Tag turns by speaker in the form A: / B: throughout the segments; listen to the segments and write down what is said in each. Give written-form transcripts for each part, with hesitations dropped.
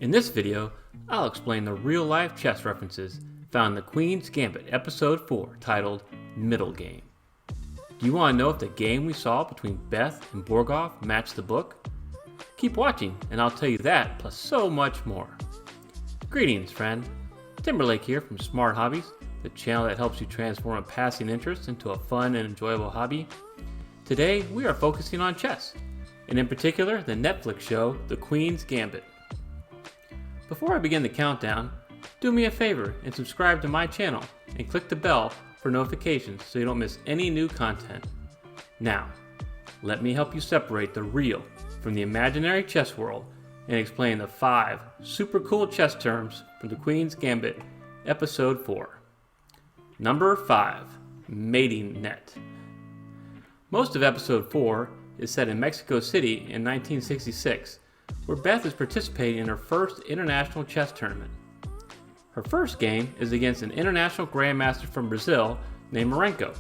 A: In this video, I'll explain the real-life chess references found in the Queen's Gambit Episode 4 titled Middlegame. Do you want to know if the game we saw between Beth and Borgoff matched the book? Keep watching and I'll tell you that plus so much more. Greetings, friend. Timberlake here from Smart Hobbies, the channel that helps you transform a passing interest into a fun and enjoyable hobby. Today we are focusing on chess, and in particular the Netflix show The Queen's Gambit. Before I begin the countdown, do me a favor and subscribe to my channel and click the bell for notifications so you don't miss any new content. Now, let me help you separate the real from the imaginary chess world and explain the 5 super cool chess terms from the Queen's Gambit Episode 4. Number 5. Mating Net. Most of Episode 4 is set in Mexico City in 1966, where Beth is participating in her first international chess tournament. Her first game is against an international grandmaster from Brazil named Marenko.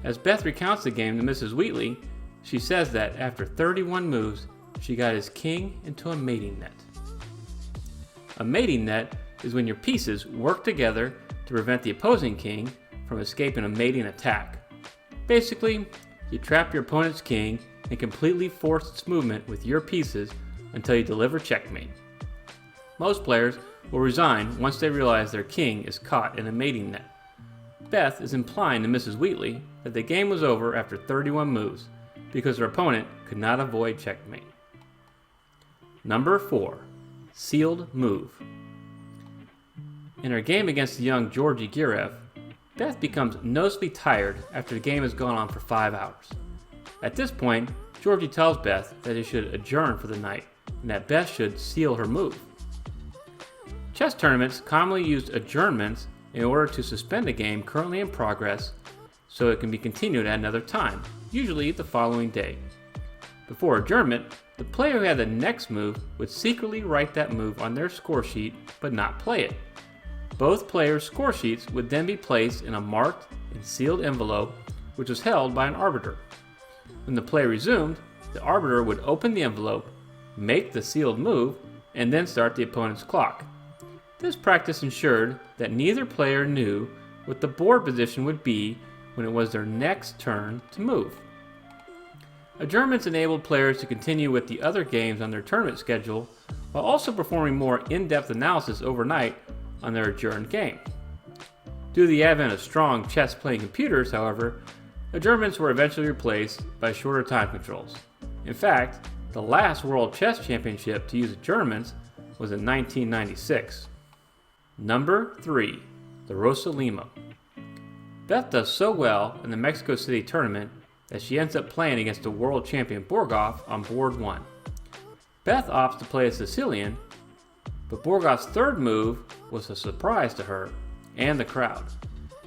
A: As Beth recounts the game to Mrs. Wheatley, she says that after 31 moves, she got his king into a mating net. A mating net is when your pieces work together to prevent the opposing king from escaping a mating attack. Basically, you trap your opponent's king and completely force its movement with your pieces until you deliver checkmate. Most players will resign once they realize their king is caught in a mating net. Beth is implying to Mrs. Wheatley that the game was over after 31 moves because her opponent could not avoid checkmate. Number 4. Sealed Move. In her game against the young Georgy Girev, Beth becomes noticeably tired after the game has gone on for 5 hours. At this point, Georgie tells Beth that they should adjourn for the night and that Beth should seal her move. Chess tournaments commonly use adjournments in order to suspend a game currently in progress so it can be continued at another time, usually the following day. Before adjournment, the player who had the next move would secretly write that move on their score sheet but not play it. Both players' score sheets would then be placed in a marked and sealed envelope which was held by an arbiter. When the play resumed, the arbiter would open the envelope, make the sealed move, and then start the opponent's clock. This practice ensured that neither player knew what the board position would be when it was their next turn to move. Adjournments enabled players to continue with the other games on their tournament schedule while also performing more in-depth analysis overnight on their adjourned game. Due to the advent of strong chess-playing computers, however, adjournments were eventually replaced by shorter time controls. In fact, the last World Chess Championship to use adjournments was in 1996. Number 3. The Rosalimo. Beth does so well in the Mexico City tournament that she ends up playing against the world champion Borgoff on board 1. Beth opts to play a Sicilian, but Borgoff's third move was a surprise to her and the crowd.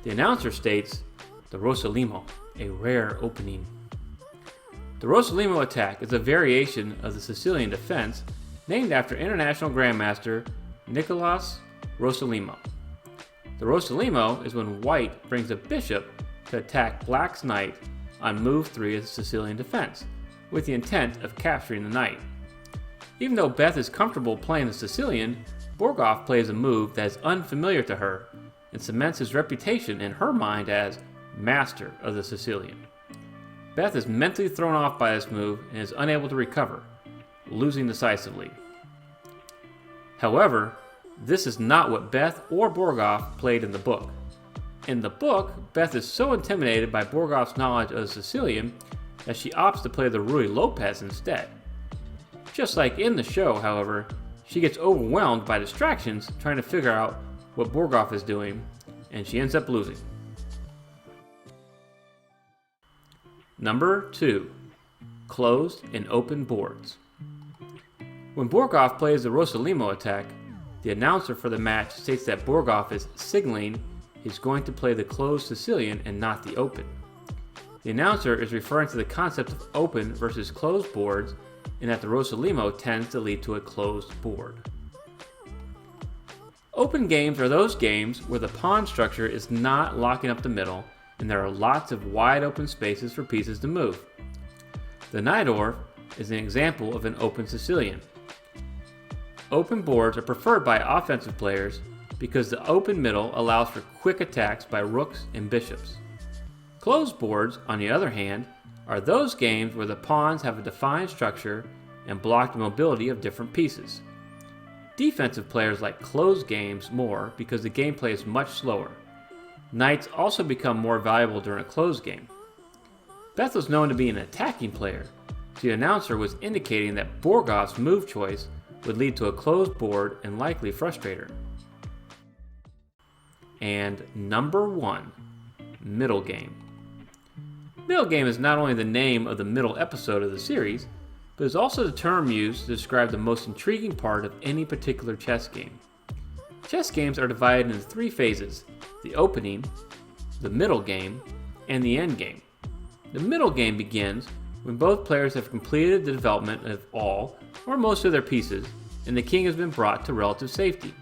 A: The announcer states, "The Rosalimo, a rare opening." The Rosalimo attack is a variation of the Sicilian defense named after international grandmaster Nicolas Rosalimo. The Rosalimo is when white brings a bishop to attack black's knight on move 3 of the Sicilian defense, with the intent of capturing the knight. Even though Beth is comfortable playing the Sicilian, Borgoff plays a move that is unfamiliar to her and cements his reputation in her mind as master of the Sicilian. Beth is mentally thrown off by this move and is unable to recover, losing decisively. However, this is not what Beth or Borgoff played in the book. In the book, Beth is so intimidated by Borgoff's knowledge of the Sicilian that she opts to play the Ruy Lopez instead. Just like in the show, however, she gets overwhelmed by distractions trying to figure out what Borgoff is doing, and she ends up losing. Number 2. Closed and open boards. When Borgoff plays the Rosalimo attack, the announcer for the match states that Borgoff is signaling he's going to play the closed Sicilian and not the open. The announcer is referring to the concept of open versus closed boards and that the Rosalimo tends to lead to a closed board. Open games are those games where the pawn structure is not locking up the middle and there are lots of wide open spaces for pieces to move. The Najdorf is an example of an open Sicilian. Open boards are preferred by offensive players because the open middle allows for quick attacks by rooks and bishops. Closed boards, on the other hand, are those games where the pawns have a defined structure and block the mobility of different pieces. Defensive players like closed games more because the gameplay is much slower. Knights also become more valuable during a closed game. Beth was known to be an attacking player, so the announcer was indicating that Borgoff's move choice would lead to a closed board and likely frustrate her. And number 1, Middlegame. Middlegame is not only the name of the middle episode of the series, but is also the term used to describe the most intriguing part of any particular chess game. Chess games are divided into 3 phases: the opening, the middle game, and the end game. The middle game begins when both players have completed the development of all or most of their pieces and the king has been brought to relative safety.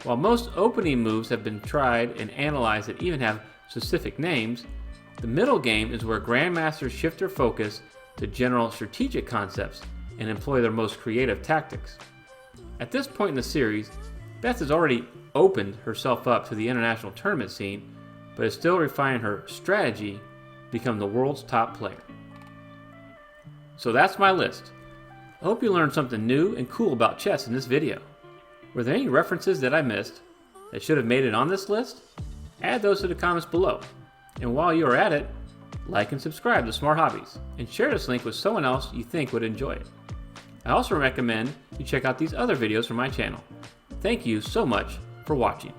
A: While most opening moves have been tried and analyzed that even have specific names, the middle game is where grandmasters shift their focus to general strategic concepts and employ their most creative tactics. At this point in the series, Beth has already opened herself up to the international tournament scene, but is still refining her strategy to become the world's top player. So that's my list. I hope you learned something new and cool about chess in this video. Were there any references that I missed that should have made it on this list? Add those to the comments below. And while you are at it, like and subscribe to Smart Hobbies, and share this link with someone else you think would enjoy it. I also recommend you check out these other videos from my channel. Thank you so much for watching.